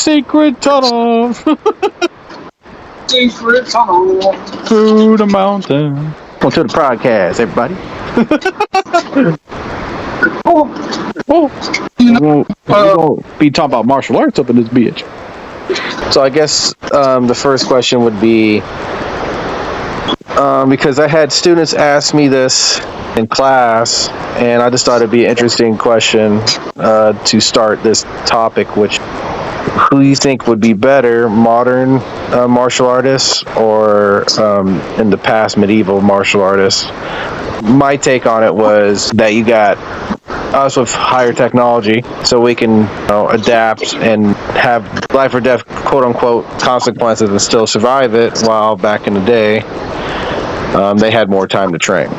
secret tunnel. Secret tunnel. Through the mountain. Welcome to the podcast, everybody. We're going to be talking about martial arts up in this bitch. So I guess the first question would be, because I had students ask me this in class, and I just thought it'd be an interesting question to start this topic, which who do you think would be better, modern martial artists or in the past medieval martial artists? My take on it was that you got us with higher technology, so we can adapt and have life or death, quote unquote, consequences and still survive it, while back in the day they had more time to train.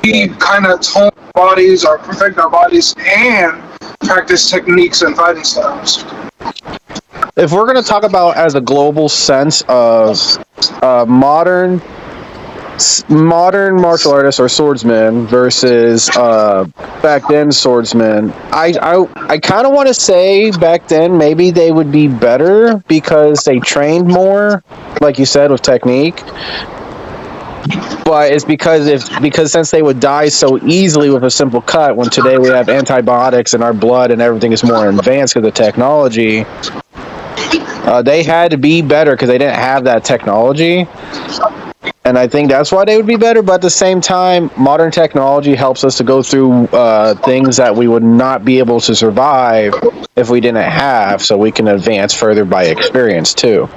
We kind of tone our bodies or perfect our bodies and practice techniques and fighting styles. If we're going to talk about as a global sense of modern martial artists or swordsmen versus back then swordsmen, I kind of want to say back then maybe they would be better because they trained more, like you said, with technique. But it's because since they would die so easily with a simple cut, when today we have antibiotics in our blood and everything is more advanced because of technology, they had to be better because they didn't have that technology. And I think that's why they would be better. But at the same time, modern technology helps us to go through things that we would not be able to survive if we didn't have, so we can advance further by experience too.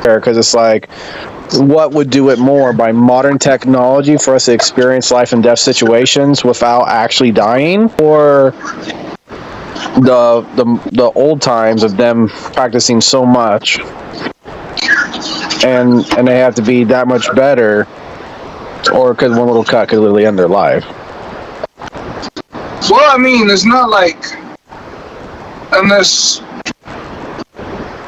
Because it's like, what would do it more, by modern technology for us to experience life and death situations without actually dying, or the old times of them practicing so much and they have to be that much better, or because one little cut could literally end their life? Well, I mean, it's not like, unless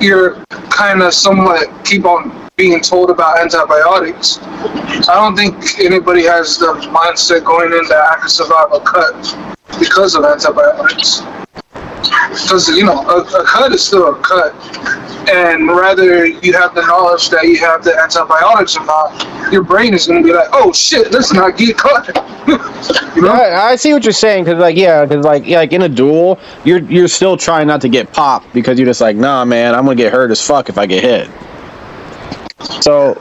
you're kind of somewhat keep on being told about antibiotics, I don't think anybody has the mindset going in that I can survive a cut because of antibiotics. Because, a cut is still a cut. And rather you have the knowledge that you have the antibiotics or not, your brain is going to be like, oh shit, let's not get cut. I see what you're saying, because like in a duel, you're still trying not to get popped, because you're just like, nah man, I'm going to get hurt as fuck if I get hit. So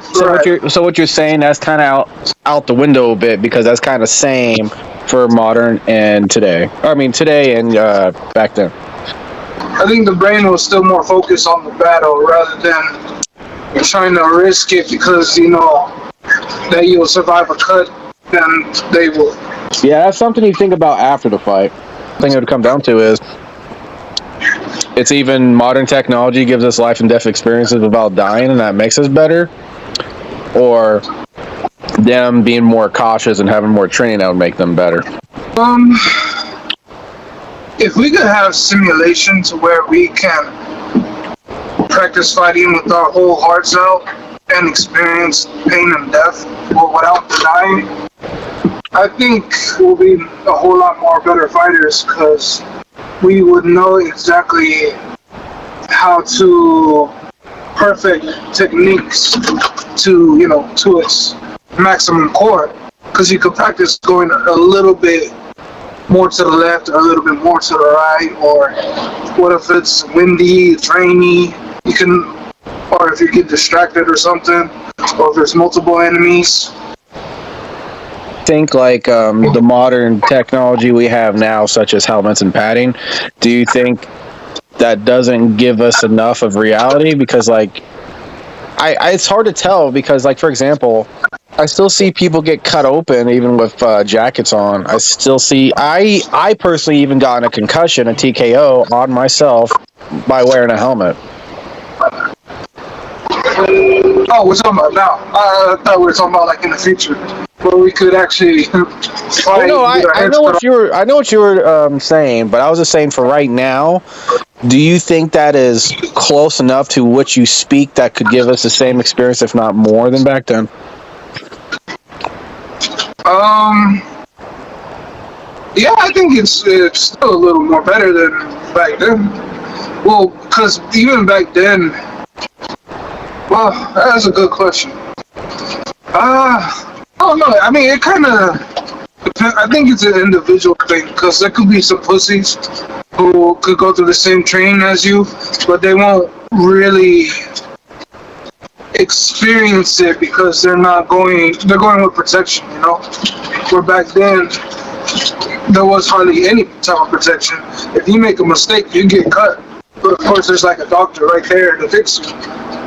what you're saying, that's kind of out the window a bit, because that's kind of same for modern and today. I mean today and back then. I think the brain was still more focused on the battle rather than trying to risk it because that you'll survive a cut, then they will. Yeah, that's something you think about after the fight. The thing it would come down to is, it's even modern technology gives us life and death experiences without dying, and that makes us better, or them being more cautious and having more training that would make them better. If we could have simulations where we can practice fighting with our whole hearts out and experience pain and death without dying, I think we'll be a whole lot more better fighters, because we would know exactly how to perfect techniques to its maximum core, because you could practice going a little bit more to the left, or a little bit more to the right, or what if it's windy, it's rainy, or if you get distracted or something, or if there's multiple enemies. Think like the modern technology we have now, such as helmets and padding, do you think that doesn't give us enough of reality? Because it's hard to tell, because for example, I still see people get cut open even with jackets on. I still see, I personally even gotten a concussion, a TKO on myself by wearing a helmet. Oh, we're talking about now. I thought we were talking about in the future, where we could actually fight. No, I know what you were saying, but I was just saying for right now. Do you think that is close enough to what you speak that could give us the same experience, if not more, than back then? Yeah, I think it's still a little more better than back then. Well, because even back then, well, that's a good question. I don't know. I mean, it kind of depends. I think it's an individual thing because there could be some pussies who could go through the same training as you, but they won't really experience it because they're going with protection, you know? Where back then, there was hardly any type of protection. If you make a mistake, you get cut. But of course, there's like a doctor right there to fix you.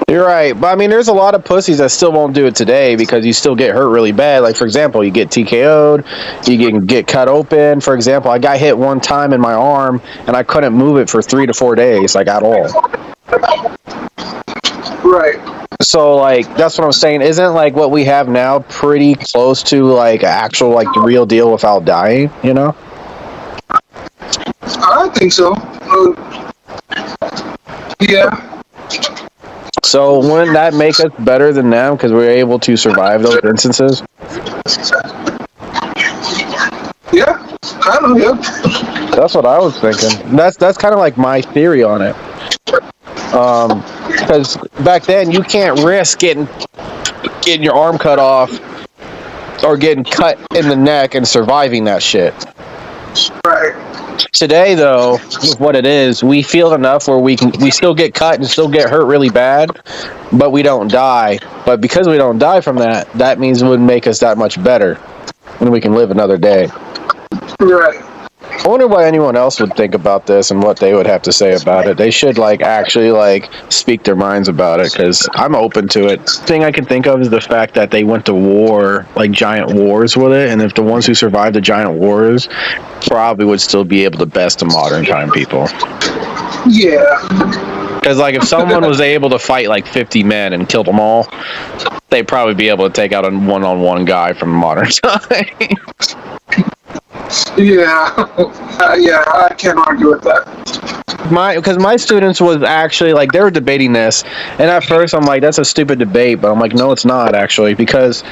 You're right, but I mean, there's a lot of pussies that still won't do it today because you still get hurt really bad. Like, for example, you get TKO'd, you can get cut open. For example, I got hit one time in my arm, and I couldn't move it for 3 to 4 days, like, at all. Right. So, like, that's what I'm saying. Isn't, like, what we have now pretty close to, like, actual, like, the real deal without dying, you know? I think so. Yeah. So wouldn't that make us better than them because we're able to survive those instances? Yeah, kind of, yeah. That's what I was thinking. That's kind of like my theory on it. Because back then you can't risk getting your arm cut off or getting cut in the neck and surviving that shit. Right. Today, though, with what it is, we feel enough where we still get cut and still get hurt really bad, but we don't die. But because we don't die from that, that means it would make us that much better, and we can live another day. Right. I wonder what anyone else would think about this and what they would have to say about it. They should actually speak their minds about it because I'm open to it. The thing I can think of is the fact that they went to war, like giant wars with it, and if the ones who survived the giant wars probably would still be able to best the modern time people. Yeah. Because like if someone was able to fight like 50 men and kill them all, they'd probably be able to take out a one-on-one guy from modern time. Yeah, yeah, I can't argue with that. Because my students was actually like, they were debating this, and at first I'm like, that's a stupid debate, but I'm like, no, it's not actually, because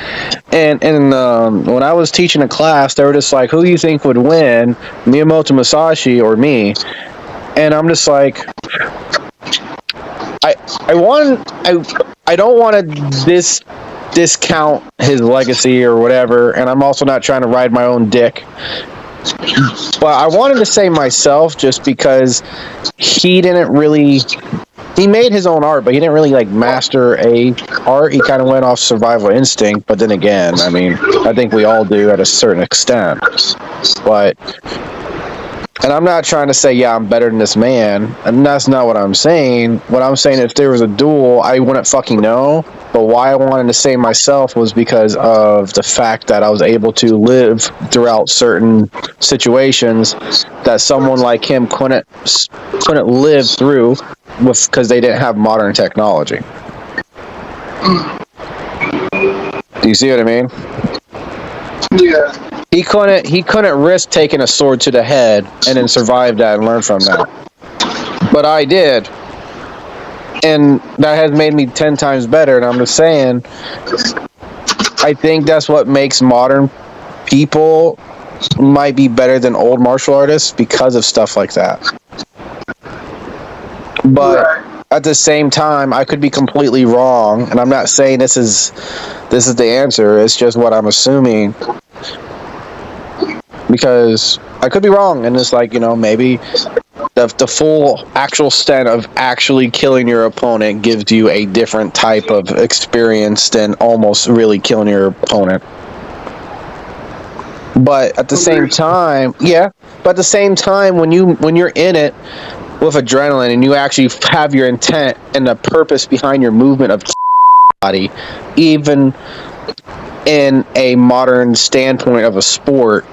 and when I was teaching a class, they were just like, who do you think would win, Miyamoto Musashi or me? And I'm just like, I don't want to discount his legacy or whatever, and I'm also not trying to ride my own dick. But I wanted to say myself just because he made his own art, but he didn't really like master a art. He kind of went off survival instinct, but then again, I mean, I think we all do at a certain extent. And I'm not trying to say, yeah, I'm better than this man, and that's not what I'm saying. What I'm saying, if there was a duel, I wouldn't fucking know. But why I wanted to say myself was because of the fact that I was able to live throughout certain situations that someone like him couldn't live through because they didn't have modern technology. Do you see what I mean? Yeah. He couldn't risk taking a sword to the head and then survive that and learn from that. But I did. And that has made me 10 times better. And I'm just saying, I think that's what makes modern people might be better than old martial artists because of stuff like that. But at the same time, I could be completely wrong. And I'm not saying this is the answer. It's just what I'm assuming. Because I could be wrong, and it's like, you know, maybe the full actual extent of actually killing your opponent gives you a different type of experience than almost really killing your opponent. But at the same time, when you're in it with adrenaline and you actually have your intent and the purpose behind your movement of body, even in a modern standpoint of a sport,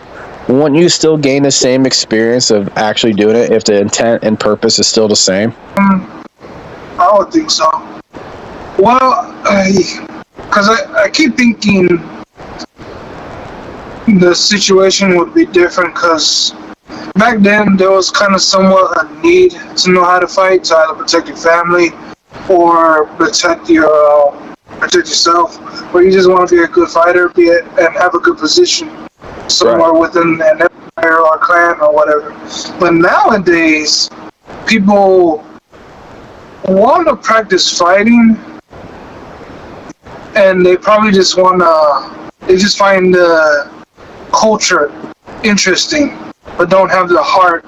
wouldn't you still gain the same experience of actually doing it if the intent and purpose is still the same? I would think so. Well, because I keep thinking the situation would be different because back then there was kind of somewhat a need to know how to fight, to either protect your family or protect yourself, or you just want to be a good fighter, and have a good position somewhere within an empire or clan or whatever. But nowadays, people want to practice fighting, and they probably just want to. They just find the culture interesting, but don't have the heart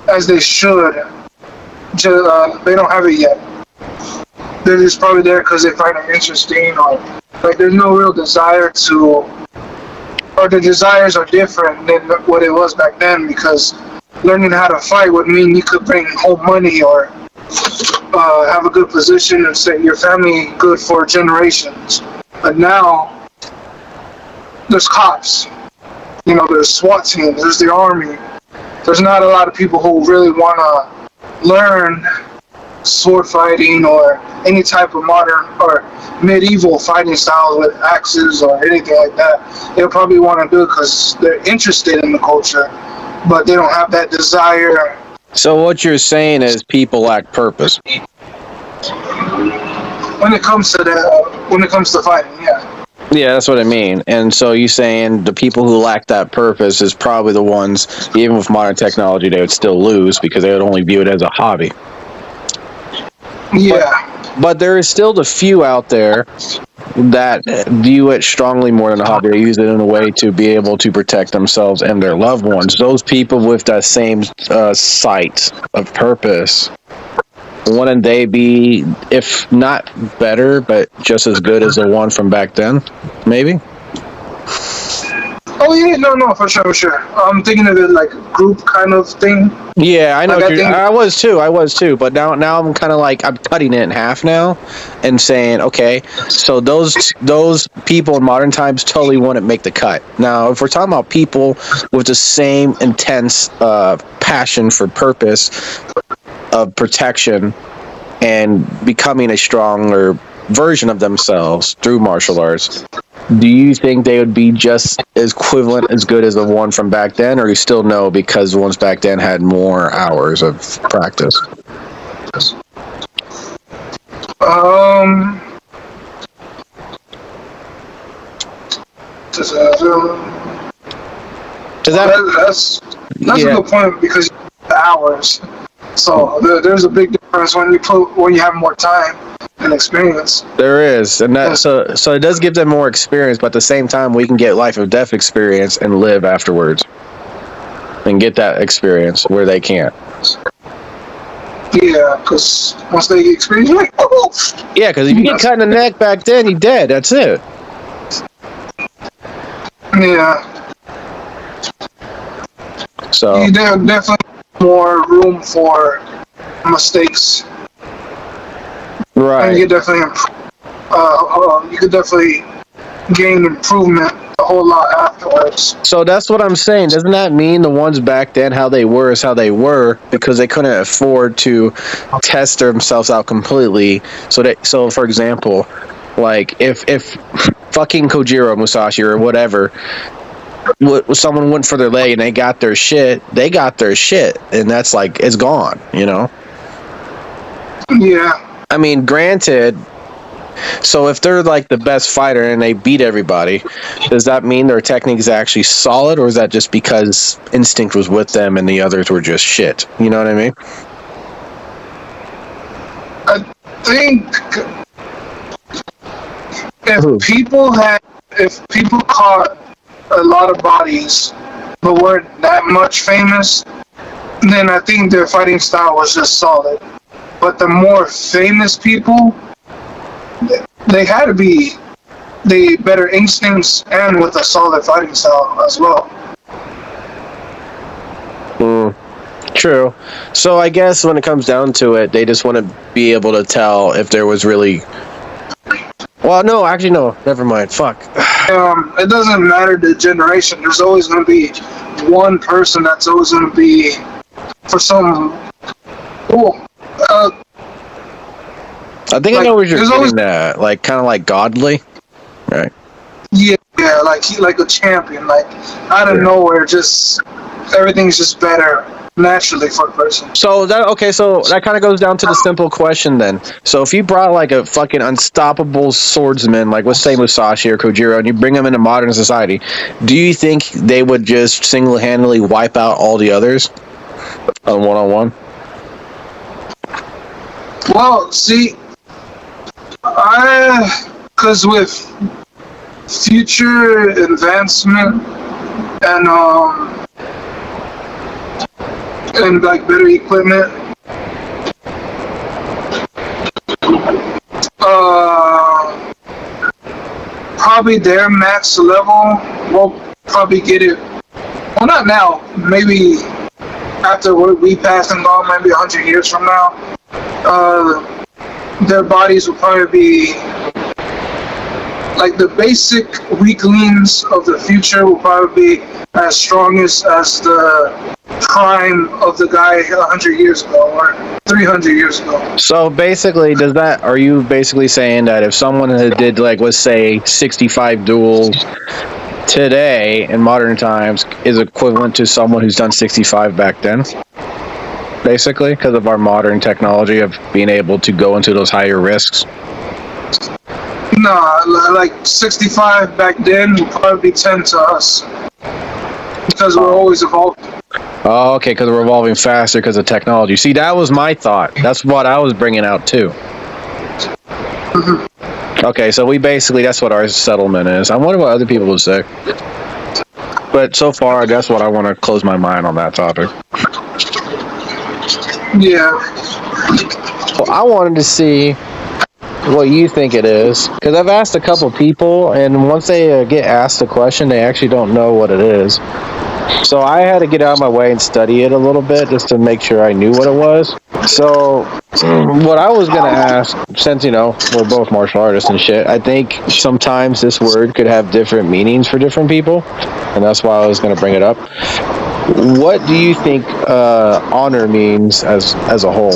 as they should. They don't have it yet. They're just probably there because they find it interesting, or like there's no real desire to, or the desires are different than what it was back then, because learning how to fight would mean you could bring home money or have a good position and set your family good for generations. But now there's cops, there's SWAT teams, there's the army. There's not a lot of people who really want to learn sword fighting or any type of modern or medieval fighting styles with axes or anything like that. They'll probably want to do it because they're interested in the culture, but they don't have that desire. So what you're saying is people lack purpose. When it comes to fighting, yeah. Yeah, that's what I mean. And so you're saying the people who lack that purpose is probably the ones, even with modern technology, they would still lose because they would only view it as a hobby. Yeah. But there is still the few out there that view it strongly more than a hobby. They use it in a way to be able to protect themselves and their loved ones. Those people with that same sight of purpose, wouldn't they be, if not better, but just as good as the one from back then? Maybe? Oh yeah, no, for sure. I'm thinking of it like a group kind of thing. Yeah, I know. Like, I was too. But now I'm kind of like, I'm cutting it in half now, and saying, okay, so those people in modern times totally wouldn't make the cut. Now, if we're talking about people with the same intense passion for purpose of protection and becoming a stronger version of themselves through martial arts, do you think they would be just as equivalent, as good as the one from back then, or you still know because the ones back then had more hours of practice? That's a good point, because the hours. So there's a big difference when you have more time and experience. There is, and that so it does give them more experience, but at the same time, we can get life or death experience and live afterwards, and get that experience where they can't. Yeah, because once they get experience, you're like, oh. Yeah, because if you get cut in the neck back then, you're dead. That's it. Yeah. So There's definitely more room for mistakes. right. And you could definitely gain improvement a whole lot afterwards. So that's what I'm saying. Doesn't that mean the ones back then, how they were is how they were because they couldn't afford to test themselves out completely? So for example, like if fucking Kojiro Musashi or whatever, someone went for their leg and they got their shit, and that's like, it's gone, Yeah. I mean, granted, so if they're like the best fighter and they beat everybody, does that mean their technique is actually solid, or is that just because instinct was with them and the others were just shit? You know what I mean? I think if people caught a lot of bodies but weren't that much famous, then I think their fighting style was just solid. But the more famous people, they had to be the better instincts and with a solid fighting style as well. True. So I guess when it comes down to it, they just want to be able to tell if there was really... Well, no, actually, no. Never mind. Fuck. It doesn't matter the generation. There's always going to be one person that's always going to be for some... I think I know where you're getting at. Like, kind of like godly, right? Yeah, like a champion. Like, out of nowhere, just everything's just better naturally for a person. So that kind of goes down to the simple question then. So if you brought like a fucking unstoppable swordsman, like let's say Musashi or Kojiro, and you bring them into modern society, do you think they would just single-handedly wipe out all the others on one-on-one? Well, see, because with future advancement and like better equipment, probably their max level will probably get it. Well, not now. Maybe after we pass and gone, maybe 100 years from now, their bodies will probably be like the basic weaklings of the future will probably be as strong as the prime of the guy 100 years ago or 300 years ago. So basically, are you basically saying that if someone did, like, let's say 65 duels today in modern times is equivalent to someone who's done 65 back then? Basically, because of our modern technology of being able to go into those higher risks? No, like 65 back then would probably be 10 to us because we're always evolving. Oh, okay, because we're evolving faster because of technology. See, that was my thought. That's what I was bringing out, too. Mm-hmm. Okay, so that's what our settlement is. I wonder what other people would say. But so far, that's what I want to close my mind on that topic. Yeah. Well, I wanted to see what you think it is, because I've asked a couple people, and once they get asked a question, they actually don't know what it is. So I had to get out of my way and study it a little bit just to make sure I knew what it was. So what I was going to ask, since, we're both martial artists and shit, I think sometimes this word could have different meanings for different people, and that's why I was going to bring it up. What do you think honor means as a whole?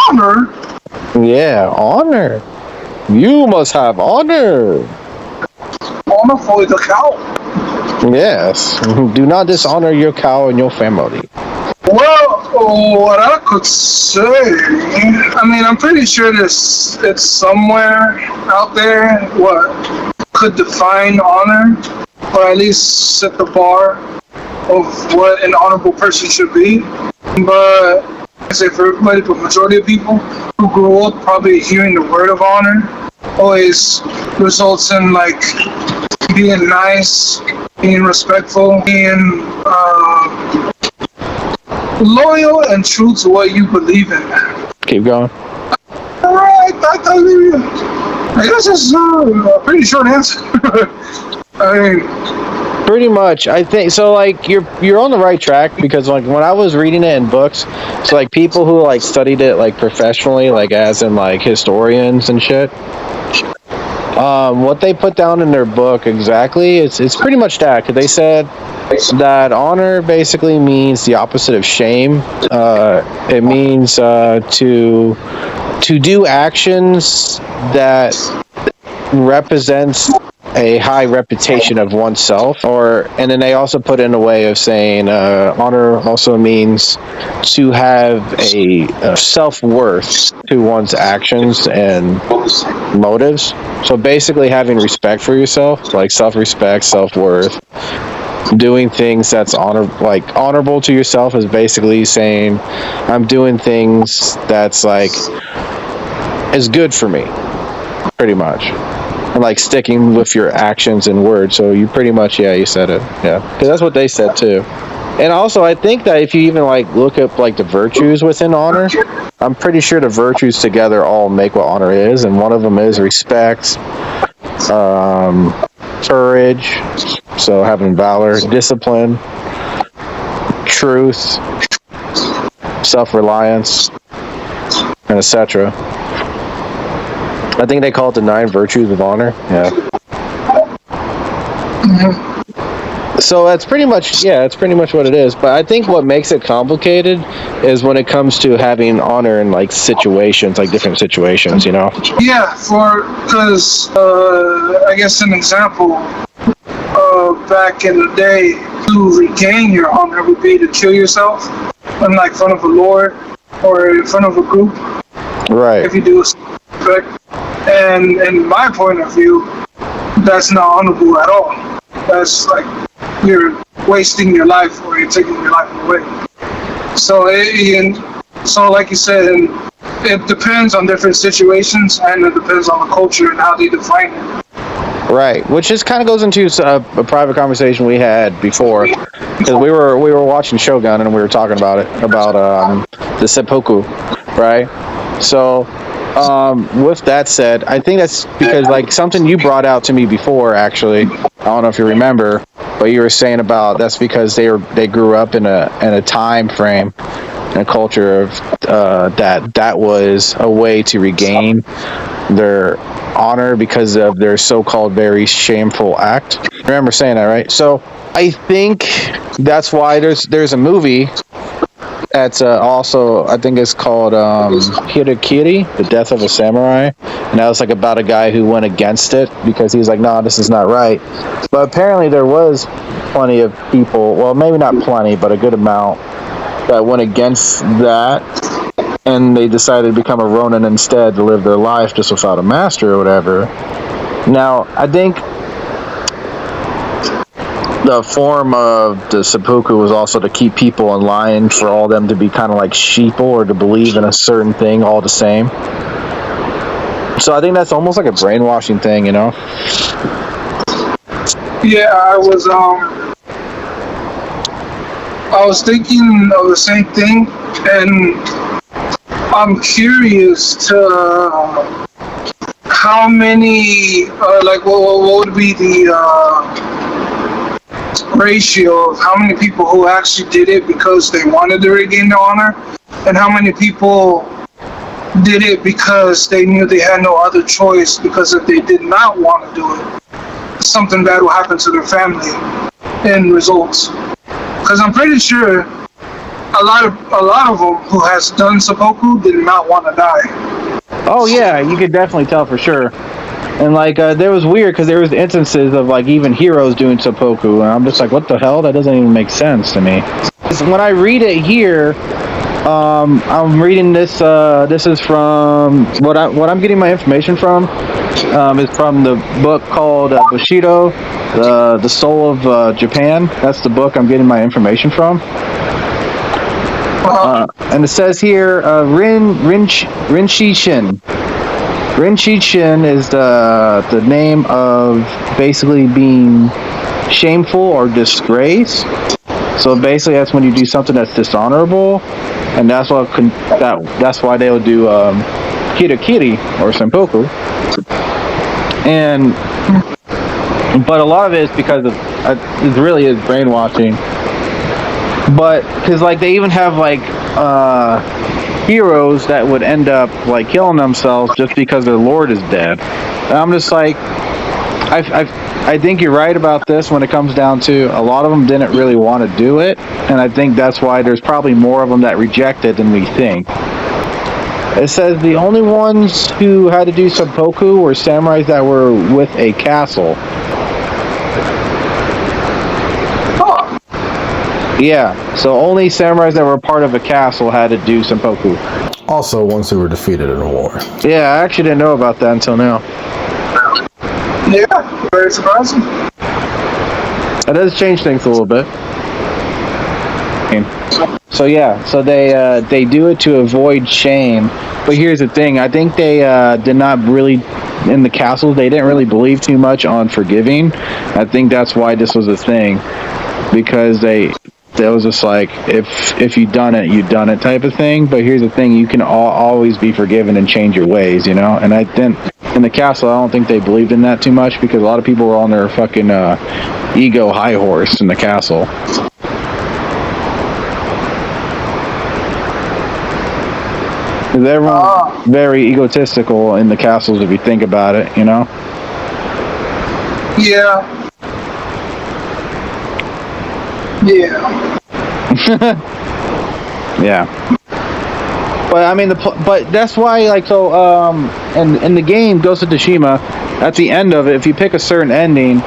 Honor? Yeah, honor. You must have honor. Honor for the cow. Yes. Do not dishonor your cow and your family. Well, what I could say, I mean, I'm pretty sure it's somewhere out there what could define honor, or at least set the bar of what an honorable person should be. But I say for everybody, but majority of people who grew up probably hearing the word of honor always results in like being nice, being respectful, being loyal and true to what you believe in. Keep going. Alright, I guess it's a pretty short answer. I mean, pretty much, I think so. Like you're on the right track, because like when I was reading it in books, it's like people who like studied it like professionally, like as in like historians and shit. What they put down in their book exactly, it's pretty much that, because they said that honor basically means the opposite of shame. It means to do actions that represents a high reputation of oneself, and then they also put in a way of saying honor also means to have a self-worth to one's actions and motives. So basically having respect for yourself, like self-respect, self-worth, doing things that's honorable to yourself is basically saying I'm doing things that's like is good for me, pretty much. And like sticking with your actions and words. So you pretty much, you said it. Yeah, because that's what they said too. And also, I think that if you even like look up like the virtues within honor, I'm pretty sure the virtues together all make what honor is, and one of them is respect, courage, so having valor, discipline, truth, self-reliance, and etc. I think they call it the 9 virtues of honor. Yeah. So that's pretty much, it's pretty much what it is. But I think what makes it complicated is when it comes to having honor in like situations, like different situations, Yeah, because I guess an example back in the day, to regain your honor would be to kill yourself in like front of a lord or in front of a group. Right. If you do respect. And in my point of view, that's not honorable at all. That's like you're wasting your life or you're taking your life away. So, like you said, in it depends on different situations, and it depends on the culture and how they define it. Right, which just kind of goes into a private conversation we had before, because we were watching Shogun and we were talking about the Seppuku, right? So, with that said, I think that's because like something you brought out to me before. Actually, I don't know if you remember, but you were saying about that's because they grew up in a time frame, in a culture of that was a way to regain their honor because of their so-called very shameful act. I remember saying that, right? So I think that's why there's a movie that's also, I think it's called Hirakiri, The Death of a Samurai, and that was like about a guy who went against it because he was like, no, this is not right. But apparently there was plenty of people, well, maybe not plenty, but a good amount that went against that, and they decided to become a Ronin instead to live their life just without a master or whatever. Now, I think the form of the Seppuku was also to keep people in line, for all them to be kind of like sheeple or to believe in a certain thing all the same. So I think that's almost like a brainwashing thing, you know? Yeah, I was thinking of the same thing, and I'm curious to how many, like, what would be the ratio of how many people who actually did it because they wanted to regain their honor, and how many people did it because they knew they had no other choice, because if they did not want to do it, something bad will happen to their family in results. Because I'm pretty sure a lot of them who has done Seppuku did not want to die. Oh yeah, you could definitely tell for sure. And like there was weird because there was instances of like even heroes doing Seppuku, and I'm just like, what the hell? That doesn't even make sense to me. When I read it here, I'm reading this. This is from what I'm getting my information from. Is from the book called Bushido, the Soul of Japan. That's the book I'm getting my information from. And it says here, Rinshi Shin. Rinshi Shin is the name of basically being shameful or disgrace. So basically, that's when you do something that's dishonorable, and that's why they would do Hirakiri or Seppuku. But a lot of it is because of it really is brainwashing. But because like they even have like heroes that would end up like killing themselves just because their lord is dead. And I'm just like, I think you're right about this when it comes down to a lot of them didn't really want to do it, and I think that's why there's probably more of them that reject it than we think. It says the only ones who had to do Seppuku were samurais that were with a castle. Yeah, so only samurais that were part of a castle had to do Seppuku. Also, once they were defeated in a war. Yeah, I actually didn't know about that until now. Yeah, very surprising. That does change things a little bit. So yeah, so they do it to avoid shame. But here's the thing: I think they did not really, in the castles, they didn't really believe too much on forgiving. I think that's why this was a thing, because they was just like, if you done it type of thing. But here's the thing: you can always be forgiven and change your ways, you know. And I didn't in the castle. I don't think they believed in that too much, because a lot of people were on their fucking ego high horse in the castle. Because everyone's very egotistical in the castles, if you think about it, you know? Yeah. Yeah. Yeah. But I mean, but that's why, like, so, and the game Ghost of Tsushima, at the end of it, if you pick a certain ending,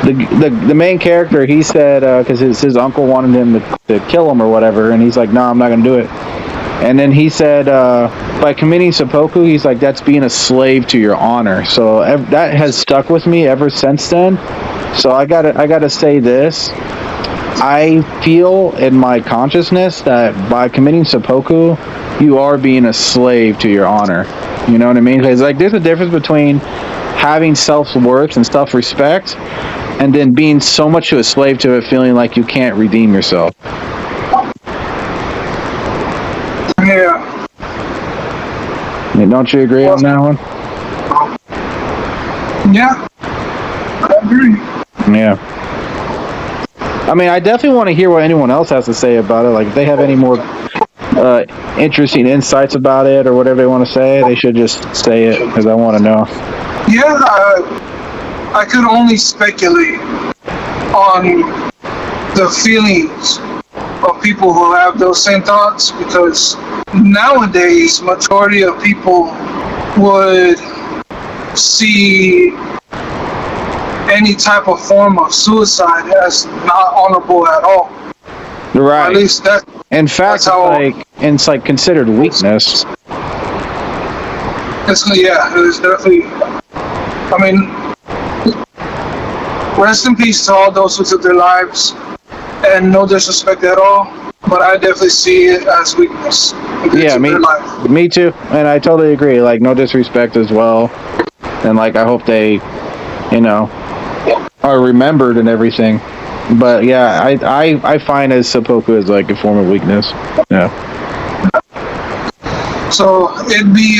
the main character, he said, because his uncle wanted him to kill him or whatever, and he's like, no, I'm not gonna do it. And then he said, by committing Seppuku, he's like, that's being a slave to your honor. So that has stuck with me ever since then. So I gotta say this. I feel in my consciousness that by committing seppuku, you are being a slave to your honor. You know what I mean? Because like, there's a difference between having self-worth and self-respect, and then being so much of a slave to it, feeling like you can't redeem yourself. Yeah. Don't you agree on that one? Yeah. I agree. Yeah. I mean, I definitely want to hear what anyone else has to say about it. Like, if they have any more interesting insights about it or whatever they want to say, they should just say it, because I want to know. Yeah, I could only speculate on the feelings of people who have those same thoughts, because nowadays, majority of people would see any type of form of suicide as not honorable at all. Right. At least that. In fact, it's like considered weakness. It's definitely. I mean, rest in peace to all those who took their lives, and no disrespect at all, but I definitely see it as weakness. Yeah, me too, and I totally agree. Like, no disrespect as well, and like, I hope they, are remembered and everything. But yeah, I find as seppuku as like a form of weakness. Yeah. So it'd be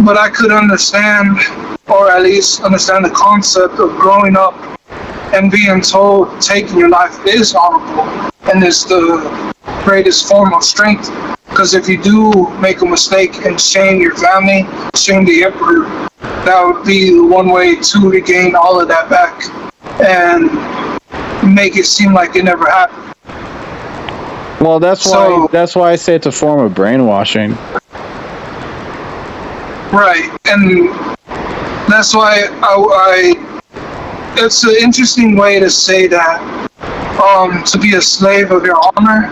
but I could understand, or at least understand the concept of growing up and being told taking your life is honorable and is the greatest form of strength. Because if you do make a mistake and shame your family, shame the emperor, that would be one way to regain all of that back and make it seem like it never happened. Well, that's why I say it's a form of brainwashing. Right, and that's why it's an interesting way to say that, to be a slave of your honor,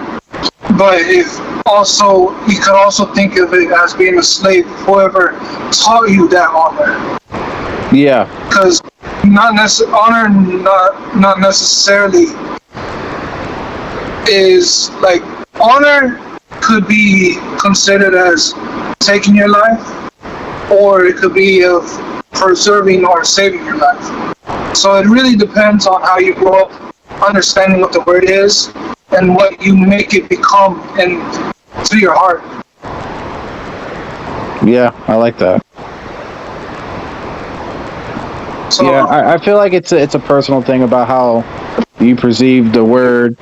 but if also, you could also think of it as being a slave of whoever taught you that honor. Yeah. Because not necessarily is like, honor could be considered as taking your life, or it could be of preserving or saving your life. So it really depends on how you grow up, understanding what the word is and what you make it become and to your heart. Yeah, I like that. So, yeah, I feel like it's a personal thing about how you perceive the word.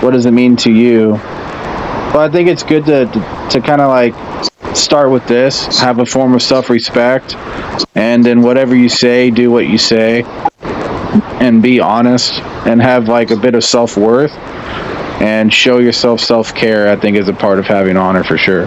What does it mean to you? But I think it's good to kind of like start with this, have a form of self-respect, and then whatever you say, do what you say, and be honest, and have like a bit of self-worth, and show yourself self-care. I think is a part of having honor for sure.